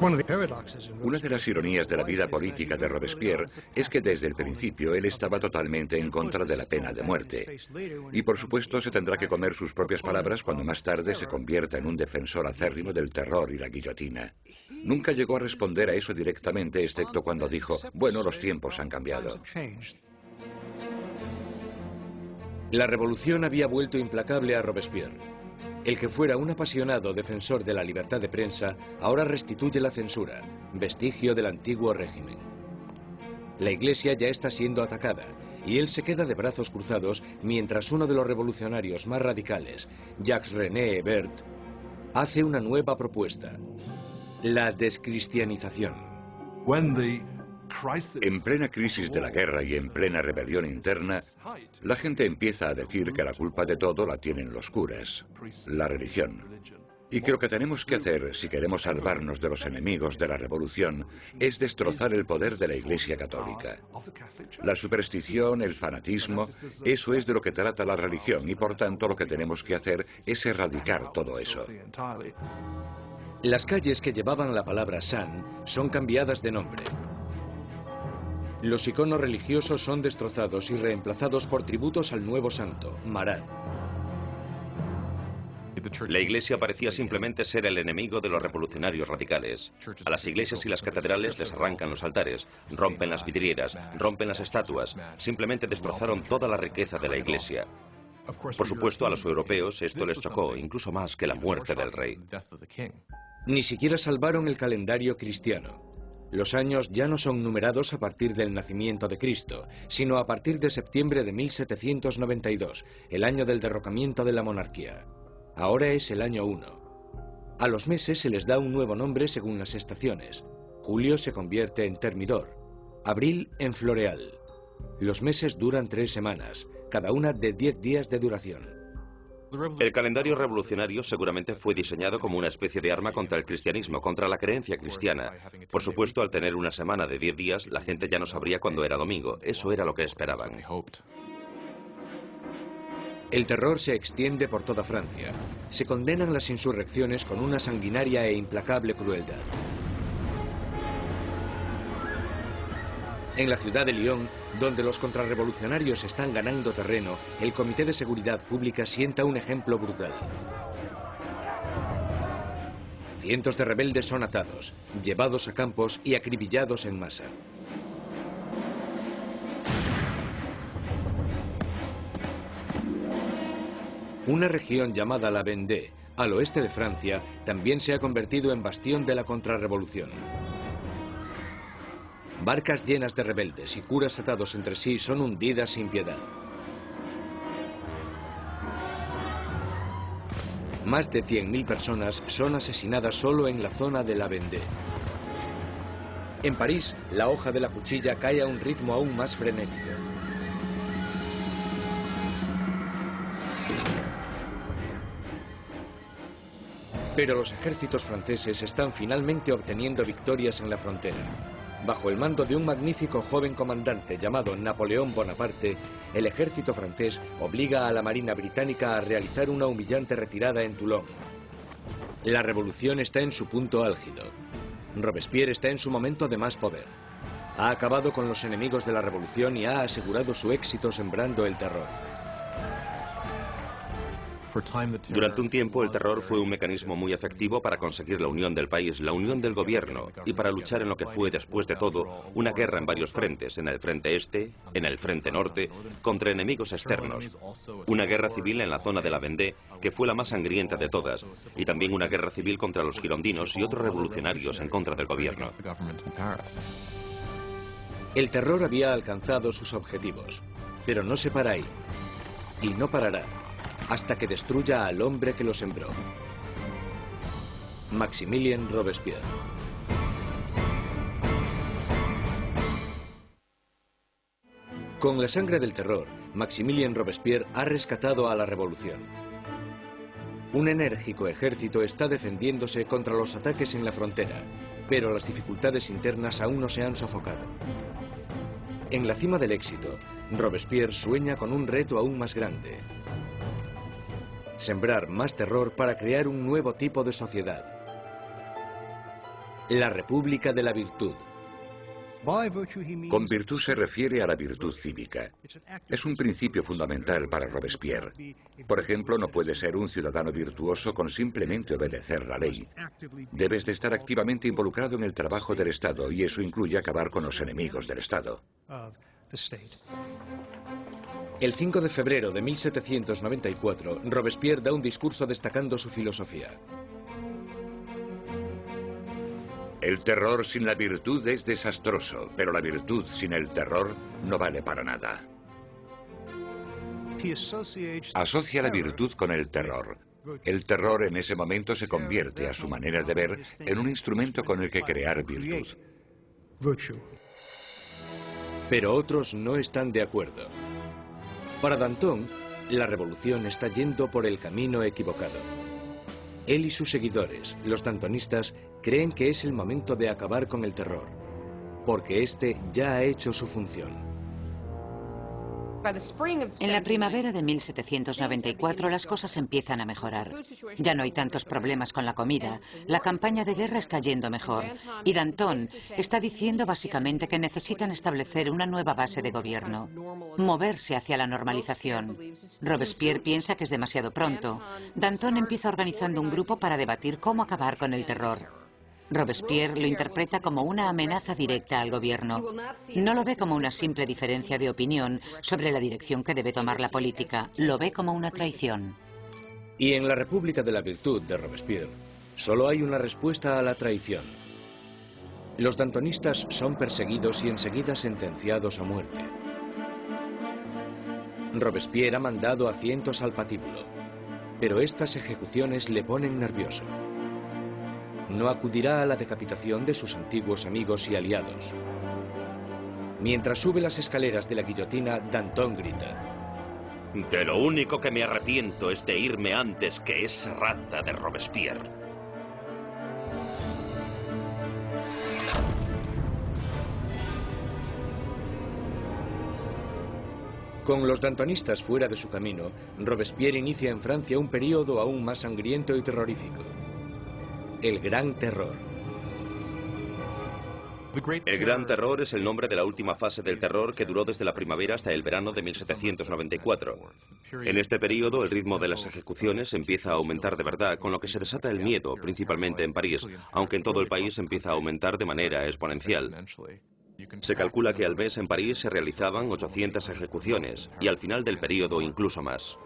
Una de las ironías de la vida política de Robespierre es que desde el principio él estaba totalmente en contra de la pena de muerte. Y por supuesto se tendrá que comer sus propias palabras cuando más tarde se convierta en un defensor acérrimo del terror y la guillotina. Nunca llegó a responder a eso directamente, excepto cuando dijo, bueno, los tiempos han cambiado. La revolución había vuelto implacable a Robespierre. El que fuera un apasionado defensor de la libertad de prensa ahora restituye la censura, vestigio del antiguo régimen. La Iglesia ya está siendo atacada y él se queda de brazos cruzados mientras uno de los revolucionarios más radicales, Jacques-René Hebert, hace una nueva propuesta: la descristianización. En plena crisis de la guerra y en plena rebelión interna, la gente empieza a decir que la culpa de todo la tienen los curas, la religión. Y que lo que tenemos que hacer, si queremos salvarnos de los enemigos de la revolución, es destrozar el poder de la Iglesia Católica. La superstición, el fanatismo, eso es de lo que trata la religión y por tanto lo que tenemos que hacer es erradicar todo eso. Las calles que llevaban la palabra San son cambiadas de nombre. Los iconos religiosos son destrozados y reemplazados por tributos al nuevo santo, Marat. La Iglesia parecía simplemente ser el enemigo de los revolucionarios radicales. A las iglesias y las catedrales les arrancan los altares, rompen las vidrieras, rompen las estatuas, simplemente destrozaron toda la riqueza de la Iglesia. Por supuesto, a los europeos esto les chocó, incluso más que la muerte del rey. Ni siquiera salvaron el calendario cristiano. Los años ya no son numerados a partir del nacimiento de Cristo, sino a partir de septiembre de 1792, el año del derrocamiento de la monarquía. Ahora es el año 1. A los meses se les da un nuevo nombre según las estaciones. Julio se convierte en Termidor, abril en Floreal. Los meses duran 3 semanas, cada una de 10 días de duración. El calendario revolucionario seguramente fue diseñado como una especie de arma contra el cristianismo, contra la creencia cristiana. Por supuesto, al tener una semana de 10 días, la gente ya no sabría cuándo era domingo. Eso era lo que esperaban. El terror se extiende por toda Francia. Se condenan las insurrecciones con una sanguinaria e implacable crueldad. En la ciudad de Lyon, donde los contrarrevolucionarios están ganando terreno, el Comité de Seguridad Pública sienta un ejemplo brutal. Cientos de rebeldes son atados, llevados a campos y acribillados en masa. Una región llamada la Vendée, al oeste de Francia, también se ha convertido en bastión de la contrarrevolución. Barcas llenas de rebeldes y curas atados entre sí son hundidas sin piedad. Más de 100.000 personas son asesinadas solo en la zona de la Vendée. En París, la hoja de la cuchilla cae a un ritmo aún más frenético. Pero los ejércitos franceses están finalmente obteniendo victorias en la frontera. Bajo el mando de un magnífico joven comandante llamado Napoleón Bonaparte, el ejército francés obliga a la Marina británica a realizar una humillante retirada en Toulon. La revolución está en su punto álgido. Robespierre está en su momento de más poder. Ha acabado con los enemigos de la revolución y ha asegurado su éxito sembrando el terror. Durante un tiempo, el terror fue un mecanismo muy efectivo para conseguir la unión del país, la unión del gobierno, y para luchar en lo que fue, después de todo, una guerra en varios frentes, en el frente este, en el frente norte, contra enemigos externos. Una guerra civil en la zona de la Vendée, que fue la más sangrienta de todas, y también una guerra civil contra los girondinos y otros revolucionarios en contra del gobierno. El terror había alcanzado sus objetivos, pero no se para ahí, y no parará hasta que destruya al hombre que lo sembró. Maximilien Robespierre. Con la sangre del terror, Maximilien Robespierre ha rescatado a la revolución. Un enérgico ejército está defendiéndose contra los ataques en la frontera, pero las dificultades internas aún no se han sofocado. En la cima del éxito, Robespierre sueña con un reto aún más grande: sembrar más terror para crear un nuevo tipo de sociedad. La República de la Virtud. Con virtud se refiere a la virtud cívica. Es un principio fundamental para Robespierre. Por ejemplo, no puedes ser un ciudadano virtuoso con simplemente obedecer la ley. Debes de estar activamente involucrado en el trabajo del Estado, y eso incluye acabar con los enemigos del Estado. El 5 de febrero de 1794, Robespierre da un discurso destacando su filosofía. El terror sin la virtud es desastroso, pero la virtud sin el terror no vale para nada. Asocia la virtud con el terror. El terror en ese momento se convierte, a su manera de ver, en un instrumento con el que crear virtud. Pero otros no están de acuerdo. Para Danton, la revolución está yendo por el camino equivocado. Él y sus seguidores, los dantonistas, creen que es el momento de acabar con el terror, porque este ya ha hecho su función. En la primavera de 1794 las cosas empiezan a mejorar. Ya no hay tantos problemas con la comida, la campaña de guerra está yendo mejor y Danton está diciendo básicamente que necesitan establecer una nueva base de gobierno, moverse hacia la normalización. Robespierre piensa que es demasiado pronto. Danton empieza organizando un grupo para debatir cómo acabar con el terror. Robespierre lo interpreta como una amenaza directa al gobierno. No lo ve como una simple diferencia de opinión sobre la dirección que debe tomar la política. Lo ve como una traición. Y en la República de la Virtud de Robespierre, solo hay una respuesta a la traición. Los dantonistas son perseguidos y enseguida sentenciados a muerte. Robespierre ha mandado a cientos al patíbulo, pero estas ejecuciones le ponen nervioso. No acudirá a la decapitación de sus antiguos amigos y aliados. Mientras sube las escaleras de la guillotina, Danton grita: De lo único que me arrepiento es de irme antes que esa rata de Robespierre. Con los dantonistas fuera de su camino, Robespierre inicia en Francia un periodo aún más sangriento y terrorífico. El Gran Terror. El Gran Terror es el nombre de la última fase del terror que duró desde la primavera hasta el verano de 1794. En este periodo, el ritmo de las ejecuciones empieza a aumentar de verdad, con lo que se desata el miedo, principalmente en París, aunque en todo el país empieza a aumentar de manera exponencial. Se calcula que al mes en París se realizaban 800 ejecuciones, y al final del periodo incluso más.